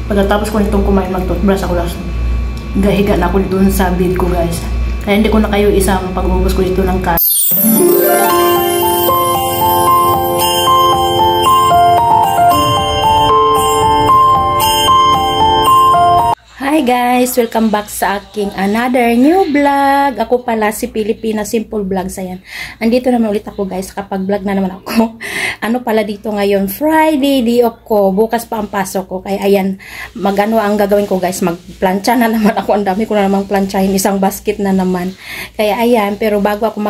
Pagkatapos ko nitong kumain, mag-toothbrush ako, tapos gahiga na ako dito sa bed ko, guys. Kaya hindi ko na kayo isang pag-ubos ko dito ng kain. Hi guys! Welcome back sa aking another new vlog. Ako pala si Pilipina Simple Vlogs. Ayan. Andito naman ulit ako guys. Kapag vlog na naman ako. Ano pala dito ngayon? Friday, day off ko. Bukas pa ang pasok ko. Kaya ayan, magano ang gagawin ko guys. Magplancha na naman ako. Ang dami ko na namang planchahin. Isang basket na naman. Kaya ayan, pero bago ako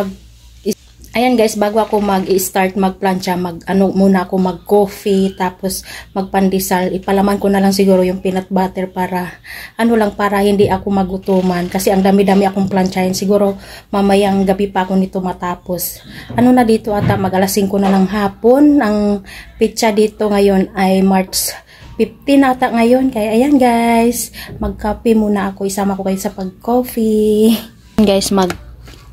Ayan guys, bago ako mag-start magplancha, muna ako mag-coffee, tapos magpandesal. Ipalaman ko na lang siguro yung peanut butter para para hindi ako magutuman kasi ang dami-dami akong planchahin. Siguro mamayang gabi pa ako nito matapos. Na dito ata mag-alas 5 na ng hapon. Ang pitsa dito ngayon ay March 15 ata ngayon. Kaya ayan guys, mag-coffee muna ako. Isama ko kayo sa pag-coffee. Guys,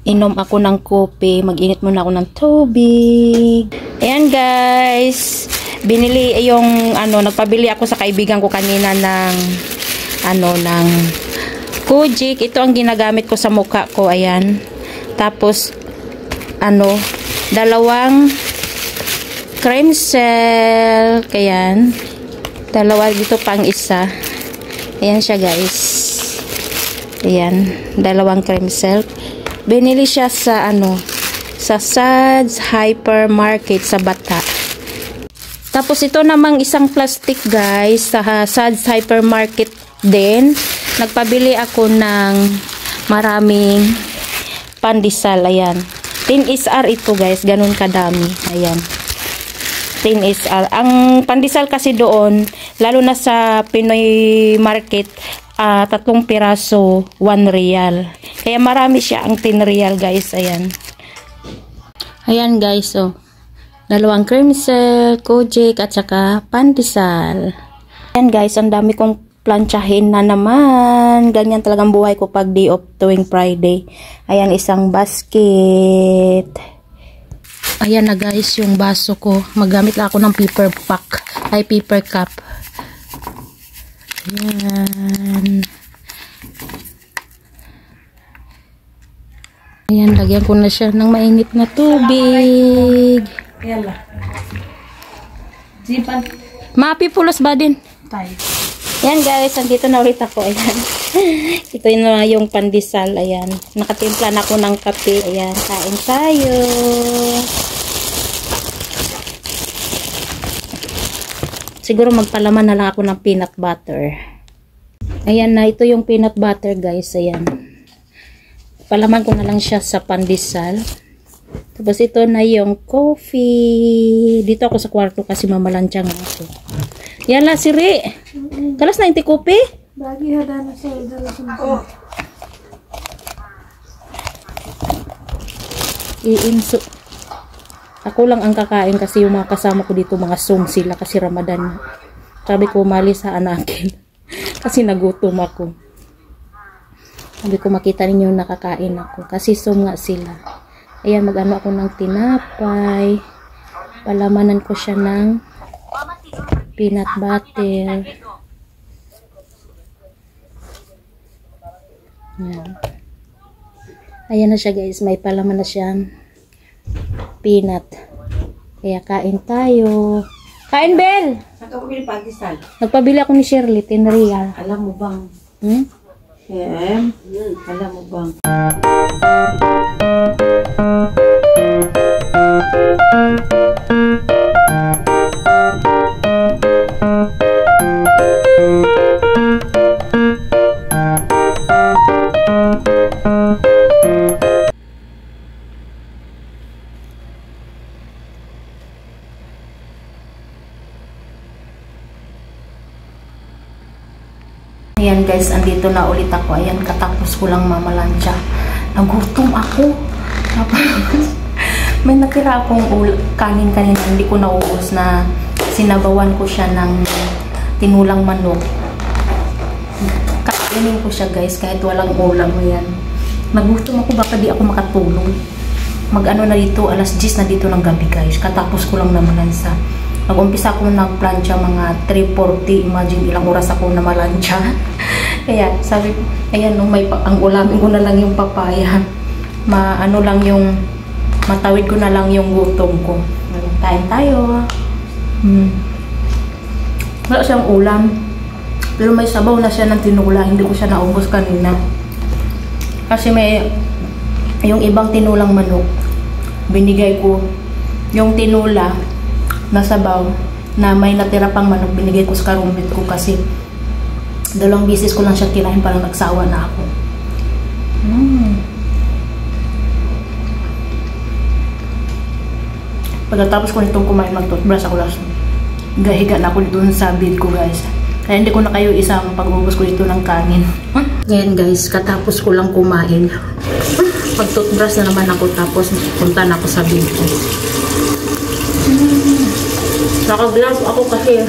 inom ako ng kopi, mag-init muna ako ng tubig. Ayan guys, binili yung nagpabili ako sa kaibigan ko kanina ng ng Kojic. Ito ang ginagamit ko sa mukha ko, ayan. Tapos dalawang cream cell, ayan. Dalawa dito pang isa. Ayan siya guys. Ayan, dalawang cream cell. Binili siya sa sa Sads Hypermarket sa Bata. Tapos ito namang isang plastic guys sa Sads Hypermarket din. Nagpabili ako ng maraming pandesal. Ayan. 10 SR ito guys. Ganun kadami. Ayan. 10 SR. Ang pandesal kasi doon, lalo na sa Pinoy Market, 3 piraso, 1 real. Kaya marami siya ang 10 real guys. Ayan. Ayan guys. Oh. Dalawang cream cell, Kojic, at saka pandesal. Ayan guys. Ang dami kong planchahin na naman. Ganyan talagang buhay ko pag day off tuwing Friday. Ayan, isang basket. Ayan na guys yung baso ko. Maggamit lang ako ng paper cup. Ayan. Ayan, lagyan ko na siya ng mainit na tubig. Ayan lang. Zipan. Mapipulos ba din? Tayo. Ayan guys, andito na ulit ako. Ayan. Ito na yung pandesal. Ayan. Nakatimpla na ako ng kape. Ayan, kain tayo. Siguro magpalaman na lang ako ng peanut butter. Ayan na, ito yung peanut butter guys. Ayan. Palaman ko na lang siya sa pandesal. Tapos ito na yung coffee. Dito ako sa kwarto kasi mamalansya nga ako. Yan la, siri. Kalas na inti coffee? Bagi hada na siya. Iinso. Ako lang ang kakain kasi yung mga kasama ko dito mga sum sila kasi Ramadan. Sabi ko umalis sa anakin. Kasi nagutom ako. Sabi ko makita ninyo nakakain ako. Kasi sum nga sila. Ayan, mag-ano ako ng tinapay. Palamanan ko siya ng peanut butter. Ayan. Ayan na siya guys. May palaman na siyang peanut. Kaya kain tayo. Kain, Bel! Nakapabili pandesal. Nagpabili ako ni Shirley, 10 real. Alam mo bang? Alam mo bang? Ayan guys, andito na ulit ako. Ayan, katapos ko lang mamalansya. Nagutom ako. Tapos, may nakira akong kanin kanina. Hindi ko nauubos na sinabawan ko siya ng tinulang manok. Kainin ko siya guys, kahit walang ulam. Ayan. Nagutom ako, baka di ako makatulog. Mag-ano na dito, alas 10 na dito ng gabi guys. Katapos ko lang namalansya. Nag-umpisa ako nagplancha mga 3:40. Imagine ilang oras ako na malansya. Kaya sabi ko, ayan, no, ang ulamin ko na lang yung papaya. Ano lang yung, matawid ko na lang yung gutom ko. Kain tayo. Wala siyang ulam. Pero may sabaw na siya ng tinula. Hindi ko siya naubos kanina. Kasi may, yung ibang tinulang manok, binigay ko. Yung tinula na sabaw, na may natira pang manok, binigay ko sa karumbit ko kasi 2 bisis ko lang siya kinain, parang nagsawa na ako. Pagkatapos ko nitong kumain, mag-toothbrush ako lang. Gahiga na ako dito sa bed ko, guys. Kaya hindi ko na kayo isama pag-ubos ko dito ng kanin. Ngayon, guys, katapos ko lang kumain. Pag-toothbrush na naman ako, tapos punta na ako sa bed ko. Naka-glove ako kasi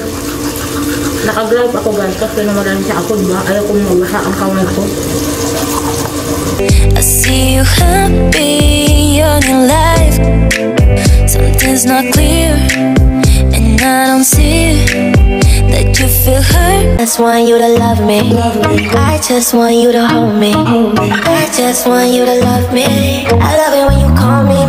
naka-glove ako, guys, kasi namalansya ako, diba? Ayaw kong mabasa ang kamay ko. I see you happy on your life. Something's not clear, and I don't see that you feel hurt. I just want you to love me. I just want you to hold me. I just want you to love me. I love it when you call me.